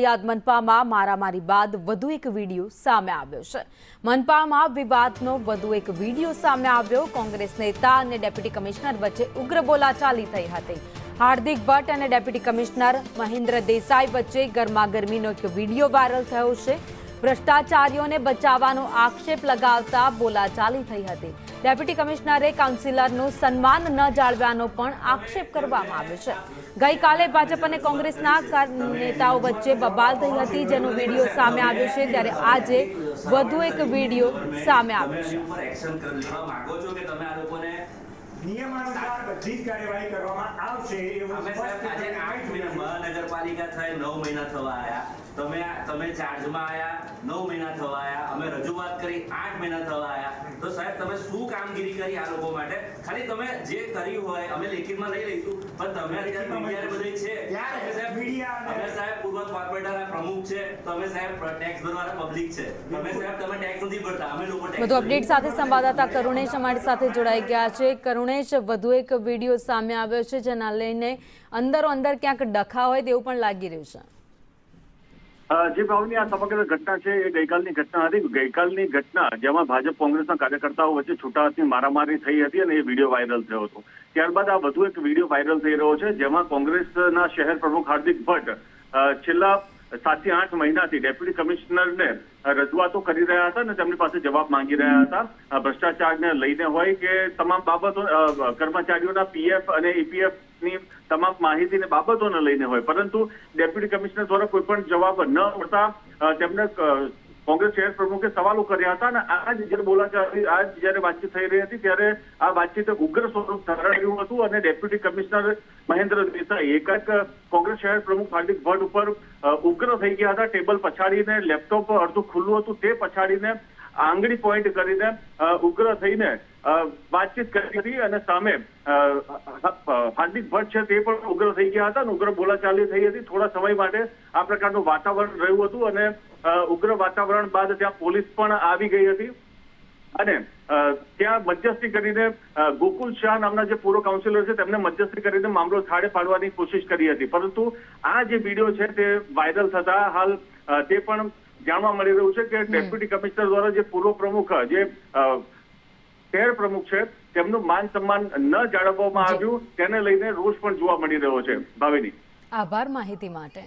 નડિયાદ મનપામાં મારામારી બાદ વધુ એક વિડીયો સામે આવ્યો છે। મનપામાં વિવાદનો વધુ એક વિડીયો સામે આવ્યો। કોંગ્રેસ નેતા અને ડેપ્યુટી કમિશનર વચ્ચે ઉગ્ર બોલાચાલી થઈ હતી। હાર્દિક ભટ્ટ અને ડેપ્યુટી કમિશનર મહેન્દ્ર દેસાઈ વચ્ચે ગરમાગરમીનો એક વિડીયો વાયરલ થયો છે। ભ્રષ્ટાચારીઓને બચાવવાનો આક્ષેપ લગાવતા બોલાચાલી થઈ હતી। ડેપ્યુટી કમિશનરે કાઉન્સિલરનું સન્માન ન જાળવ્યાનો પણ આક્ષેપ કરવામાં આવ્યો છે। ગઈકાલે ભાજપ અને કોંગ્રેસના નેતાઓ વચ્ચે બબાલ થઈ હતી, જેનો વિડીયો સામે આવ્યો છે। ત્યારે આજે વધુ એક વિડીયો સામે આવ્યો છે। નિયમાનુસાર બધી જ કાર્યવાહી કરવામાં આવશે એવું મહાનગરપાલિકા થઈ 9 મહિના થવા આયા, તમે ચાર્જમાં આયા 9 મહિના થવા આયા, અમે રજૂઆત કરી 8 મહિના થવા આયા। તો સાહેબ તમે શું કામગીરી કરી આ લોકો માટે? ખાલી તમે જે કર્યું હોય અમે લેખિતમાં લઈ લઈશું, પણ તમે મીડિયા બધે છે અમે સાહેબ પૂર્વ કોર્પોરેટરના પ્રમુખ છે, તમે સાહેબ ટેક્સ ભરવાના પબ્લિક છે, તમે સાહેબ તમે ટેક્સ નથી ભરતા, અમે લોકો વધુ અપડેટ સાથે સંવાદદાતા કરુણેશ અમારી સાથે જોડાઈ ગયા છે। કરુણેશ, વધુ એક વિડીયો સામે આવ્યો છે, જેના લઈને અંદરો અંદર ક્યાંક ડખા હોય તેવું પણ લાગી રહ્યું છે। જે ભાવની આ સમગ્ર ઘટના છે એ ગઈકાલની ઘટના હતી। ગઈકાલની ઘટના જેમાં ભાજપ કોંગ્રેસના કાર્યકર્તાઓ વચ્ચે છૂટા હાથની મારામારી થઈ હતી અને એ વિડીયો વાયરલ થયો હતો। ત્યારબાદ આ વધુ એક વિડીયો વાયરલ થઈ રહ્યો છે, જેમાં કોંગ્રેસના શહેર પ્રમુખ હાર્દિક ભટ્ટ છેલ્લા 7 થી 8 મહિનાથી ડેપ્યુટી કમિશનરને રજૂઆતો કરી રહ્યા હતા અને તેમની પાસે જવાબ માંગી રહ્યા હતા। ભ્રષ્ટાચારને લઈને હોય કે તમામ બાબતો, કર્મચારીઓના પીએફ અને ઈપીએફ ની તમામ માહિતીને બાબતોને લઈને હોય, પરંતુ ડેપ્યુટી કમિશનર દ્વારા કોઈ પણ જવાબ ન મળતા તેમને કોંગ્રેસ શહેર પ્રમુખે સવાલો કર્યા હતા અને આજ જ્યારે બોલાચાલી જ્યારે વાતચીત થઈ રહી હતી ત્યારે આ વાતચીત ઉગ્ર સ્વરૂપ ધારણ કર્યું હતું અને ડેપ્યુટી કમિશનર મહેન્દ્ર દેસાઈ એકાએક કોંગ્રેસ શહેર પ્રમુખ હાર્દિક ભટ્ટ ઉપર ઉગ્ર થઈ ગયા હતા। ટેબલ પછાડીને, લેપટોપ અડધું ખુલ્લું હતું તે પછાડીને આંગળી પોઈન્ટ કરીને ઉગ્ર થઈને વાતચીત કરી હતી અને સામે હાર્દિક ભટ્ટ છે તે પણ ઉગ્ર થઈ ગયા હતા અને ઉગ્ર બોલાચાલી થઈ હતી। થોડા સમય માટે આ પ્રકારનું વાતાવરણ રહ્યું હતું અને ઉગ્ર વાતાવરણ બાદ ત્યાં પોલીસ પણ આવી ગઈ હતી અને ત્યાં મધ્યસ્થી કરીને ગોકુલ શાહ નામના જે પૂર્વ કાઉન્સિલર છે તેમને મધ્યસ્થી કરીને મામલો થાળે પાડવાની કોશિશ કરી હતી, પરંતુ આ જે વિડીયો છે તે વાયરલ થતા હાલ તે પણ જાણવા મળી રહ્યું છે કે ડેપ્યુટી કમિશનર દ્વારા જે પૂર્વ પ્રમુખ, જે શહેર પ્રમુખ છે, તેમનું માન સન્માન ન જાળવવામાં આવ્યું, તેને લઈને રોષ પણ જોવા મળી રહ્યો છે। ભાવિની, આભાર માહિતી માટે।